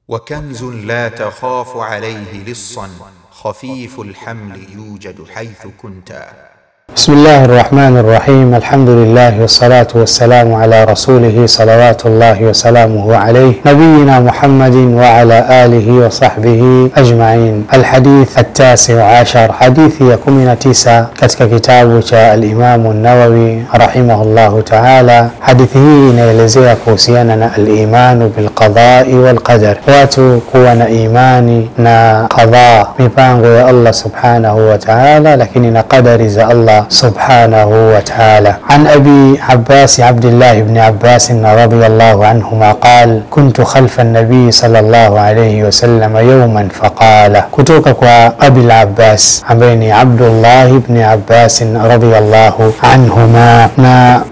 وكنز لا تخاف عليه لصا خفيف الحمل يوجد حيث كنت. بسم الله الرحمن الرحيم. الحمد لله والصلاة والسلام على رسوله صلوات الله وسلامه عليه نبينا محمد وعلى آله وصحبه أجمعين. الحديث 19 حديث يكمن 9 katika kitabu cha al-Imam an-Nawawi rahimahullahu ta'ala. Hadithi hii inaelezea kuhusiana na al-imanu bil qada'i wal qadar, watu kuwa na imani na qada, mipango ya Allah subhanahu wa ta'ala, lakini na qadari za Allah سبحانه وتعالى. عن أبي عباس عبد الله بن عباس رضي الله عنهما قال: كنت خلف النبي صلى الله عليه وسلم يوما فقال. كتوك أبي العباس عبيني عبد الله بن عباس رضي الله عنهما.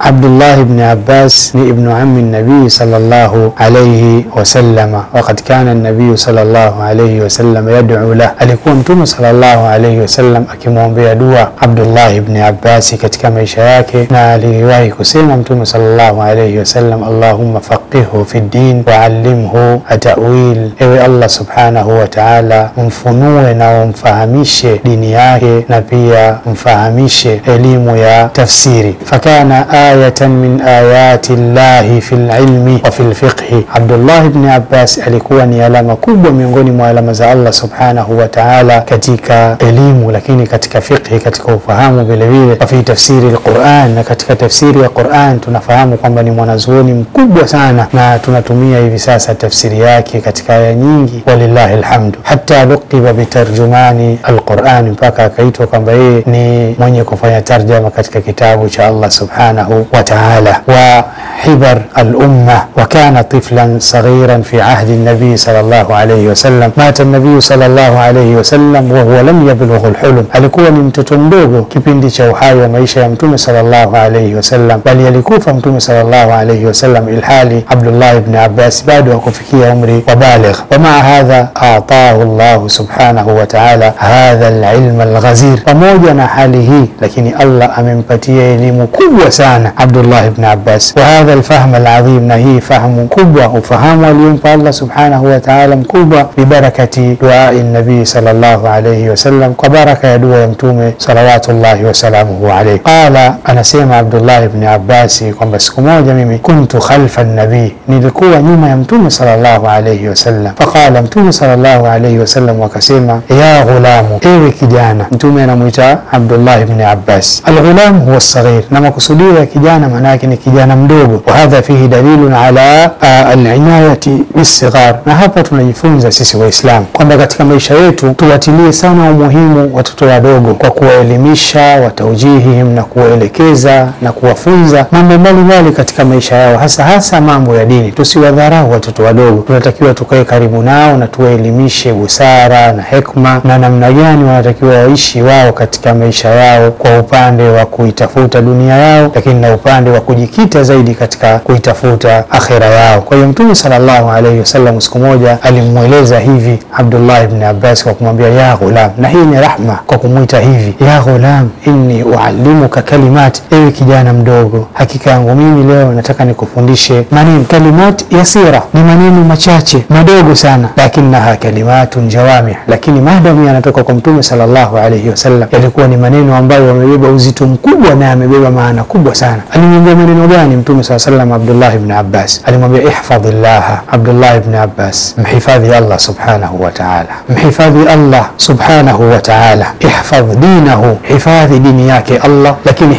عبد الله بن عباس ابن عم النبي صلى الله عليه وسلم، وقد كان النبي صلى الله عليه وسلم يدعو له. alikuwa mtume صلى الله عليه وسلم akimwombea dua Abdullah ibn Abbas katika maisha yake, na aliwahi kusema mtume sallallahu alayhi wasallam: Allahumma faqihhu fi din wa allimhu at-ta'wil. Ewe Allah subhanahu wa ta'ala, mfunue na umfahamishe dini yake na pia mfahamishe elimu ya tafsiri. Fakana ayatan min ayati llahi fil ilmi wa fil fiqhi. Abdullah ibn Abbas alikuwa ni alama kubwa miongoni mwa alama za Allah subhanahu wa ta'ala katika elimu, lakini katika fiqhi, katika ufahamu vile vile. Fi tafsiri al-Qur'an, na katika tafsiri ya Qur'an tunafahamu kwamba ni mwanazuoni mkubwa sana, na tunatumia hivi sasa tafsiri yake katika aya nyingi, walillahi alhamdu. Hatta luqiba bitarjumani al-Qur'an, mpaka akaitwa kwamba yeye ni mwenye kufanya tarjama katika kitabu cha Allah subhanahu wa ta'ala. Wa hibar al-umma, wa kana tiflan saghiran fi ahdi an-nabi sallallahu alayhi wasallam. Mata an-nabi sallallahu alayhi wasallam wa huwa lam yablugh al-hulum. Alikuwa ni mtoto mdogo kipindi cha uhai wa maisha ya mtume sallallahu alayhi wasallam, bali alikufa mtume sallallahu alayhi wasallam ilhali Abdullah ibn Abbas bado hakufikia umri wa baligh. Wa ma hadha ataahu Allah subhanahu wa ta'ala hadha al-ilm al-ghazir. Pamoja na hali hii, lakini Allah amempatia elimu kubwa sana Abdullah ibn Abbas, wa hadha al-fahm al-azim, na hii fahamu kubwa, ufahamu aliyompa Allah subhanahu wa ta'ala mkubwa, bi barakati dua an-nabi sallallahu alayhi wasallam, kwa baraka ya dua ya mtume salawatullahi wa salamuhu alayhi. Qala, anasema Abdullah ibn Abbas kwamba siku moja mimi kuntu khalfa an-nabi, nilikuwa nyuma ya mtume sallallahu alayhi wasallam. Faqala, mtume sallallahu alayhi wasallam wakasema: ya ghulamu, ewe kijana. Mtume anamuita Abdullah ibn Abbas. Al-ghulam huwa as-saghir, na makusudio ya kijana maana yake ni kijana mdogo. Wa hadha fihi dalilun ala al-inayati bis-sighar, na hapa tunajifunza sisi Waislamu kwamba katika maisha yetu tuwatilie sana umuhimu watoto wadogo kwa kuwaelimisha, watawjihihim, na kuwaelekeza na kuwafunza mambo mbalimbali katika maisha yao, hasa mambo ya dini. Tusiwadharau watoto wadogo, tunatakiwa tukae karibu nao na tuwaelimishe busara na hekma na namna gani wanatakiwa waishi wao katika maisha yao, kwa upande wa kuitafuta dunia yao, lakini na upande wa kujikita zaidi katika kuitafuta akhira yao. Kwa hiyo mtume sallallahu alayhi wasallam siku moja alimueleza hivi Abdullah ibn Abbas kwa kumwambia ya ghulam, na hii ni rahma kwa kumuita hivi, ya ghulam inni uallimuka kalimat, ewe kijana mdogo, hakika yangu mimi leo nataka nikufundishe maneno. Kalimat yasira, ni maneno machache madogo sana, lakinaha kalimatun jawami, lakini maadamu yanatoka kwa mtume sallallahu alayhi wasallam yalikuwa ni maneno ambayo yamebeba uzito mkubwa na yamebeba maana kubwa sana. Alimwambia maneno gani mtume sallallahu alayhi wasallam Abdullah ibn Abbas? Alimwambia ihfadhillah, Abdullah ibn Abbas, mhifadhi Allah subhanahu wa ta'ala, mhifadhi Allah subhanahu wa ta'ala. Ihfadh dinahu, hifadhi dini yake Allah, lakini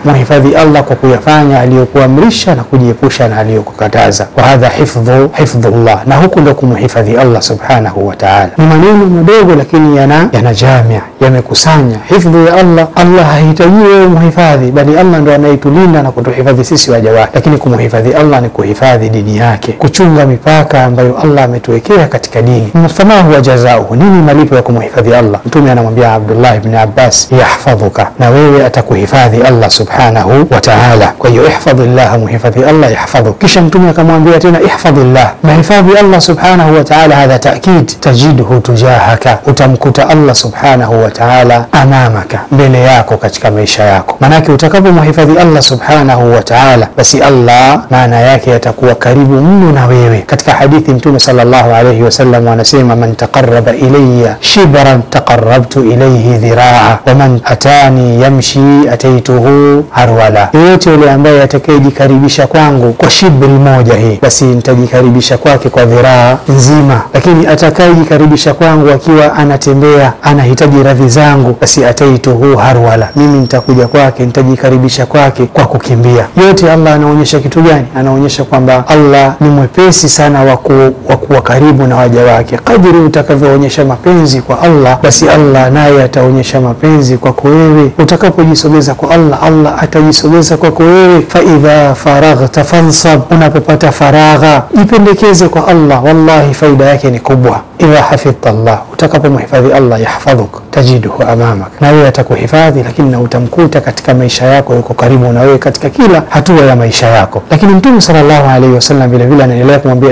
muhifadhi Allah kwa kuyafanya aliyokuamrisha na kujiepusha na aliyokukataza. Wa hadha hifdhullah, na huku ndio kumhifadhi Allah subhanahu wa ta'ala. Ni maneno madogo lakini yana jamia, yamekusanya hifdhi ya Allah. Allah hahitaji wewe muhifadhi, bali Allah ndio anayetulinda na kutuhifadhi sisi waja wake. Lakini kumhifadhi Allah ni kuhifadhi dini yake, kuchunga mipaka ambayo Allah ametuwekea katika dini. Mfama huwa jazao, nini malipo ya kumhifadhi Allah? Mtume anamwambia Abdullah ibn Abbas, yahfadh yahfadhuka, na wewe atakuhifadhi Allah subhanahu wa ta'ala. Kwa hiyo ihfadhillah, muhifadhi Allah yahfadhuk. Kisha mtume akamwambia tena ihfadhillah, mahifadhi Allah subhanahu wa ta'ala, hadha ta'kid, tajidhu tujahaka, utamkuta Allah subhanahu wa ta'ala amamaka, mbele yako katika maisha yako. Manake utakapomhifadhi Allah subhanahu wa ta'ala, basi Allah maana yake atakuwa karibu mno na wewe. Katika hadithi mtume sallallahu alayhi wasallam anasema, man taqarraba ilayya shibran taqarrabtu ilayhi dhiraa wa man atani yamshi ataituhu harwala. Yote yule ambaye atakayejikaribisha kwangu kwa shibri moja hii, basi nitajikaribisha kwake kwa dhiraa nzima. Lakini atakayejikaribisha kwangu akiwa anatembea, anahitaji radhi zangu, basi ataituhu harwala, mimi nitakuja kwake, nitajikaribisha kwake kwa kukimbia. Yote Allah anaonyesha kitu gani? Anaonyesha kwamba Allah ni mwepesi sana wa kuwa karibu na waja wake. Kadiri utakavyoonyesha mapenzi kwa Allah, basi Allah naye ataonyesha mapenzi kwako wewe. Utakapojisogeza kwa Allah, Allah atajisogeza kwako wewe. Fa idha faraghta fansab, unapopata faragha jipendekeze kwa Allah. Wallahi faida yake ni kubwa. Idha hafidhta Allah, utakapomhifadhi Allah yahfadhuk, tajiduhu amamak, na wewe atakuhifadhi, lakini na utamkuta katika maisha yako, yuko karibu na wewe katika kila hatua ya maisha yako. Lakini Mtume sallallahu alayhi wasallam vile vile anaendelea kumwambia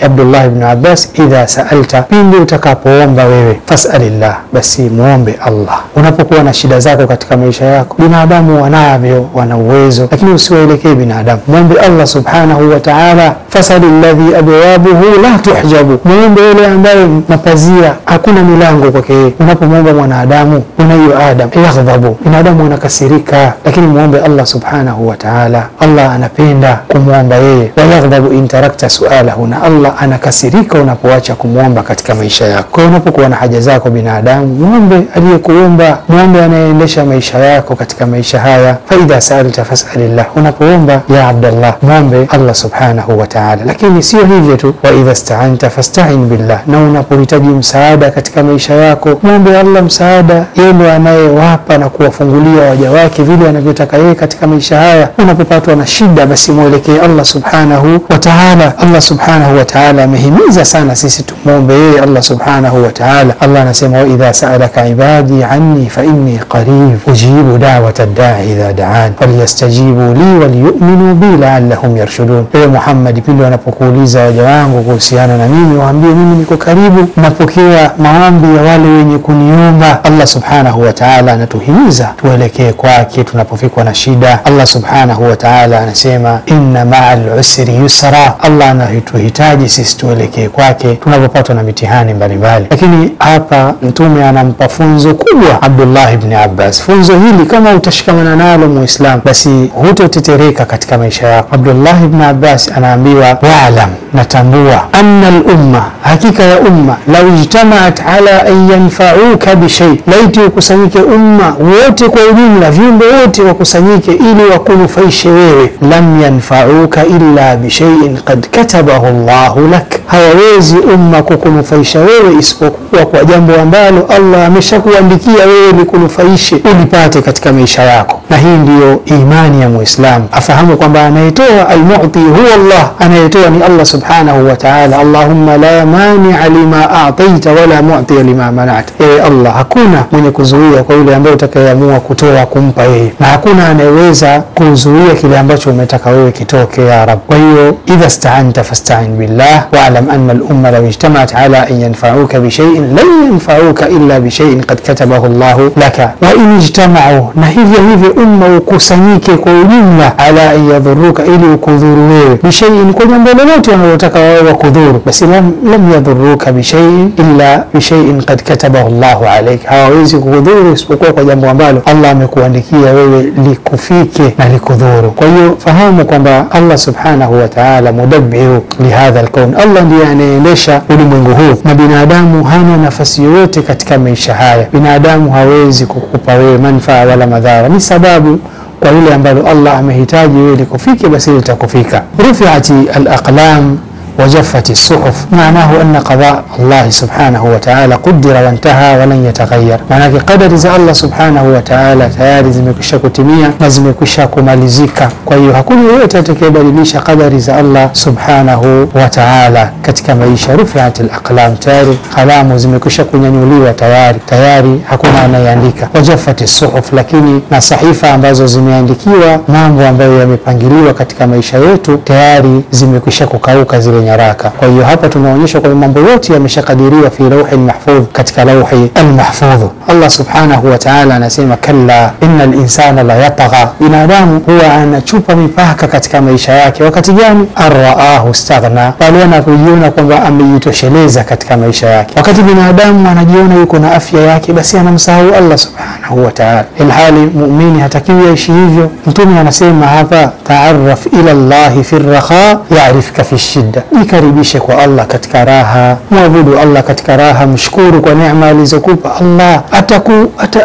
Abdullah ibn Abbas, idha sa'alta, pindi utakapoomba wewe, fas'alillah, basi muombe Allah. Unapokuwa na shida zako katika maisha yako, binadamu wanavyo, wana uwezo, lakini usiwaelekee binadamu, muombe Allah subhanahu wa ta'ala. Fasalilladhi abwabuhu la tuhjabu, muombe yule ambaye mapazia hakuna milango kwake. Unapomwomba mwanadamu, unayo Adam yaghdhabu, binadamu anakasirika, lakini muombe Allah subhanahu wa ta'ala. Allah anapenda kumwomba yeye, wa yaghdhabu in tarakta su'alahu, na Allah anakasirika unapoacha kumwomba katika maisha yako. Kwa unapokuwa na haja zako binadamu, muombe aliyekuomba, muombe anayeendesha maisha yako katika maisha haya. Fa idha sa'alta fas'alillah, unapoomba ya Abdullah, muombe Allah subhanahu wa ta'ala. Lakini sio hivyo tu, wa idha ista'anta fasta'in billah, na unapohitaji msaada katika maisha yako, muombe Allah msaada. Yeye ndiye anayewapa na kuwafungulia waja wake vile anavyotaka yeye katika maisha haya. Unapopatwa na shida, basi muelekee Allah subhanahu wa ta'ala. Allah subhanahu wa ta'ala amehimiza sana sisi tumuombe yeye Allah subhanahu wa ta'ala. Allah anasema, wa idha sa'alaka ibadi anni fa inni qarib ujibu da'wata ad-da'i idha da'an falyastajibu li waliyu'minu bi la'allahum yarshudun. Ewe Muhammad, pindi wanapokuuliza waja wangu kuhusiana na mimi, waambie mimi niko karibu, napokea maombi ya wale wenye kuniomba. Allah subhanahu wa ta'ala anatuhimiza tuelekee kwake tunapofikwa na shida. Allah subhanahu wa ta'ala anasema, inna ma'al usri yusra, Allah anatuhitaji sisi tuelekee kwake tunapopatwa na mitihani mbalimbali. Lakini hapa mtume anampa funzo kubwa Abdullah ibn Abbas. Funzo hili kama utashikamana nalo muislam, basi hutotetereka katika maisha yako. Abdullah ibn Abbas anaambiwa, wa'lam, natambua, anna al-umma, hakika ya umma, law ijtama'at ala an yanfa'uka bi shay, laiti ukusanyike umma wote kwa ujumla, viumbe wote wakusanyike ili wakunufaishe wewe, lam yanfa'uka illa bi shay'in qad katabahu Allahu lak, hawawezi umma kukunufaisha wewe isipokuwa kwa jambo ambalo Allah ameshakuandikia wewe likunufaishe, ulipate katika maisha yako. Na hii ndiyo imani ya Muislamu, afahamu kwamba anayetoa al-mu'ti huwa Allah, anayetoa ni Allah subhanahu wa ta'ala. Allahumma la mani'a lima a'taita wala mu'tiya lima mana'ta, ewe Allah, hakuna mwenye kuzuia kwa yule ambaye utakayeamua kutoa kumpa yeye, na hakuna anayeweza kuzuia kile ambacho umetaka wewe kitoke ya Rabb. Kwa hiyo idha sta'anta fasta'in billah wa'lam anna al-umma law ijtama'at ala an yanfa'uka bi shay'in lan yanfa'uka illa bi shay'in qad katabahu Allahu laka wa in ijtama'u, na hivyo umma ukusanyike kwa ujumla, ala an yadhurruka, ili ukudhuru wewe, bi shay'in, kwa jambo lolote wanalotaka wao wakudhuru, basi lam yadhurruka bi shay'in illa bi shay'in qad katabahu Allahu alayka, hawawezi kukudhuru isipokuwa kwa jambo ambalo Allah amekuandikia wewe likufike na likudhuru. Kwa hiyo fahamu kwamba Allah subhanahu wa ta'ala mudabbiru li hadha al-kawn, Allah ndiye anaendesha ulimwengu huu, na binadamu hana nafasi yoyote katika maisha haya. Binadamu hawezi kukupa wewe manufaa wala madhara, ni sababu kwa ile ambalo Allah amehitaji wewe likufike, basi litakufika. Rufi'ati al-aqlam وجفت الصحف. معناه أن قضاء الله سبحانه وتعالى قدر وانتهى ولن يتغير. معناه قدر الله سبحانه وتعالى tayari zimekwisha kutimia na zimekwisha kumalizika. Kwa hiyo hakuna yeyote atakayebadilisha qadari za Allah subhanahu wa ta'ala katika maisha. Rufi'atil aqlam, tayari kalamu zimekwisha kunyanyuliwa tayari hakuna anayeandika. Wajafati suhuf, lakini na sahifa ambazo zimeandikiwa mambo ambayo yamepangiliwa katika maisha yetu tayari zimekwisha kukauka zile nyaraka. Kwa hiyo hapa tunaonyeshwa kwa mambo yote yameshakadiriwa fi lawhil mahfudh, katika lawhi al-mahfudh. Allah subhanahu wa ta'ala anasema kalla innal insana la yatagha, binadamu huwa anachupa mipaka katika maisha yake. Wakati gani? Arraahu istaghna, pale anapojiona kwamba amejitosheleza katika maisha yake. Wakati binadamu anajiona yuko na afya yake, basi anamsahau Allah subhanahu wa ta'ala. Ilhali muumini hatakiwi aishi hivyo. Mtume anasema hapa, ta'arraf ila Allah fi ar-raha ya'rifka fi shidda, jikaribishe kwa Allah katika raha, muabudu Allah katika raha, mshukuru kwa neema alizokupa Allah,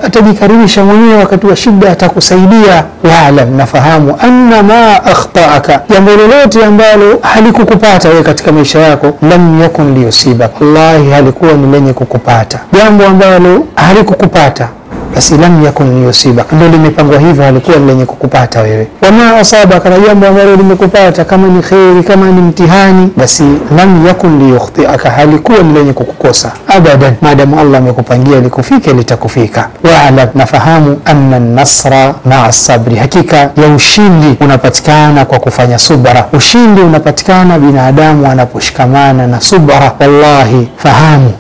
atajikaribisha mwenyewe wakati wa shida, atakusaidia. Wa'lam, nafahamu anna ma akhta'aka, jambo lolote ambalo halikukupata wewe katika maisha yako, lam yakun liyusibak, wallahi halikuwa ni lenye kukupata. Jambo ambalo halikukupata basi lam yakun liyusibak, ndio limepangwa hivyo, halikuwa lenye kukupata wewe. Wama asabaka, na jambo ambalo limekupata, kama ni khairi, kama ni mtihani, basi lam yakun liyukhtiaka, halikuwa lenye kukukosa abadan. Maadamu Allah amekupangia likufike, litakufika. Wa'lam, nafahamu anna an-nasra ma'a as-sabri, hakika ya ushindi unapatikana kwa kufanya subra. Ushindi unapatikana binadamu anaposhikamana na subra. Wallahi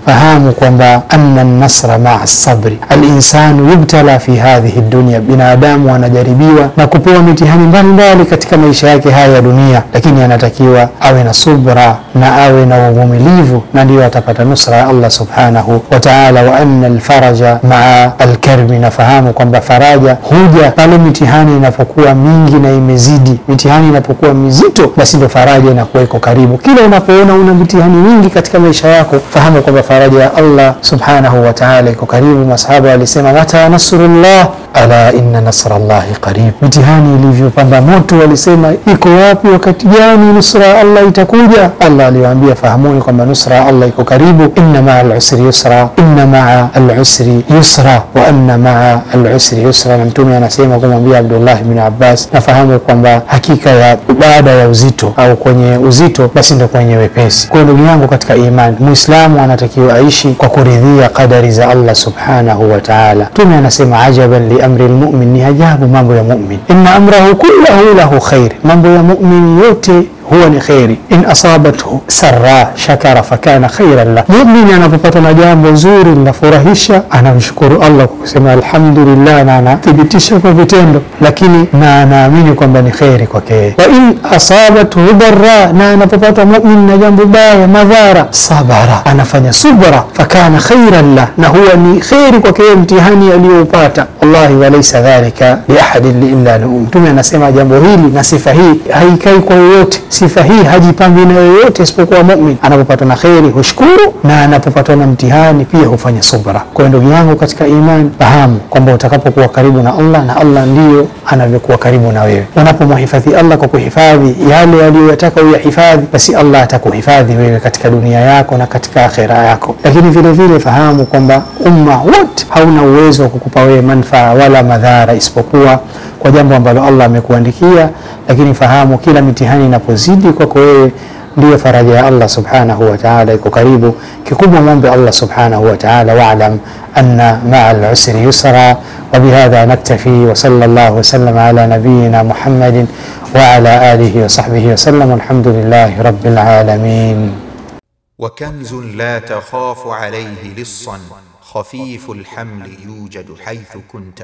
fahamu kwamba anna an-nasra ma'a as-sabri. Al-insanu yubtala fi hadhihi dunya, binadamu anajaribiwa na kupewa mitihani mbalimbali katika maisha yake haya ya dunia, lakini anatakiwa awe na subra na awe na uvumilivu, na ndio atapata nusra ya Allah subhanahu wa ta'ala. Wa anna al-faraja ma'a al-karbi, nafahamu kwamba faraja huja pale mitihani inapokuwa mingi na imezidi. Mitihani inapokuwa mizito, basi ndio faraja inakuwa iko karibu. Kila unapoona una mitihani mingi katika maisha yako, fahamu kwamba faraja ya Allah subhanahu wa ta'ala iko karibu. Masahaba walisema mata nasrullah, ala inna nasrallahi qarib. Mitihani ilivyopamba moto, walisema iko wapi, wakati gani nusra Allah itakuja? Allah aliwaambia fahamuni kwamba nusra Allah iko karibu. Inna ma'a al-usri yusra, inna ma'a al-usri yusra, wa anna ma'a al-usri yusra. Na Mtume anasema kumwambia Abdullah ibn Abbas, nafahamu kwamba hakika ya baada ya uzito au kwenye uzito, basi ndio kwenye wepesi. Kwa ndugu yangu katika imani, Muislamu anatakiwa aishi kwa kuridhia kadari za Allah subhanahu wa ta'ala. Mtume anasema ajaban li amri al-mu'min, ni ajabu mambo ya mu'min. Inna amrahu kullahu lahu khair, mambo ya mu'min yote huwa ni khairi. In asabathu sarra shakara fakana khairan la, muumini anapopata na jambo zuri linafurahisha, anamshukuru Allah kwa kusema alhamdulillah, na anathibitisha kwa vitendo, lakini na anaamini kwamba ni khairi kwake. Wa in asabathu darra, na anapopata muumini na jambo baya, madhara, sabara, anafanya subra, fakana khairan la, na huwa ni khairi kwake mtihani aliyopata. Wallahi walaysa dhalika li ahadin illa lahu. Mtume anasema jambo hili na sifa hii haikai kwa yoyote, sifa hii hajipambi na yoyote isipokuwa mu'min. Anapopata na khairi hushukuru, na anapopata na mtihani pia hufanya subra. Kwa ndugu yangu katika imani, fahamu kwamba utakapokuwa karibu na Allah, na Allah ndiyo anavyokuwa karibu na wewe. Unapomhifadhi Allah kwa kuhifadhi yale aliyotaka uyahifadhi, basi Allah atakuhifadhi wewe katika dunia yako na katika akhera yako. Lakini vile vile fahamu kwamba umma wote hauna uwezo wa kukupa wewe manufaa wala madhara isipokuwa kwa jambo ambalo Allah amekuandikia. Lakini fahamu kila mitihani inapozidi kwako wewe, ndio faraja ya Allah subhanahu wa ta'ala iko karibu. Kikubwa muombe Allah subhanahu wa ta'ala, wa'lam anna ma'a al-usri yusra. Wa bihadha naktafi, wa sallallahu wa sallam ala nabiyyina Muhammadin wa ala alihi wa sahbihi wa sallam. Alhamdulillahi rabbil alamin. وكنز لا تخاف عليه لصا خفيف الحمل يوجد حيث كنت.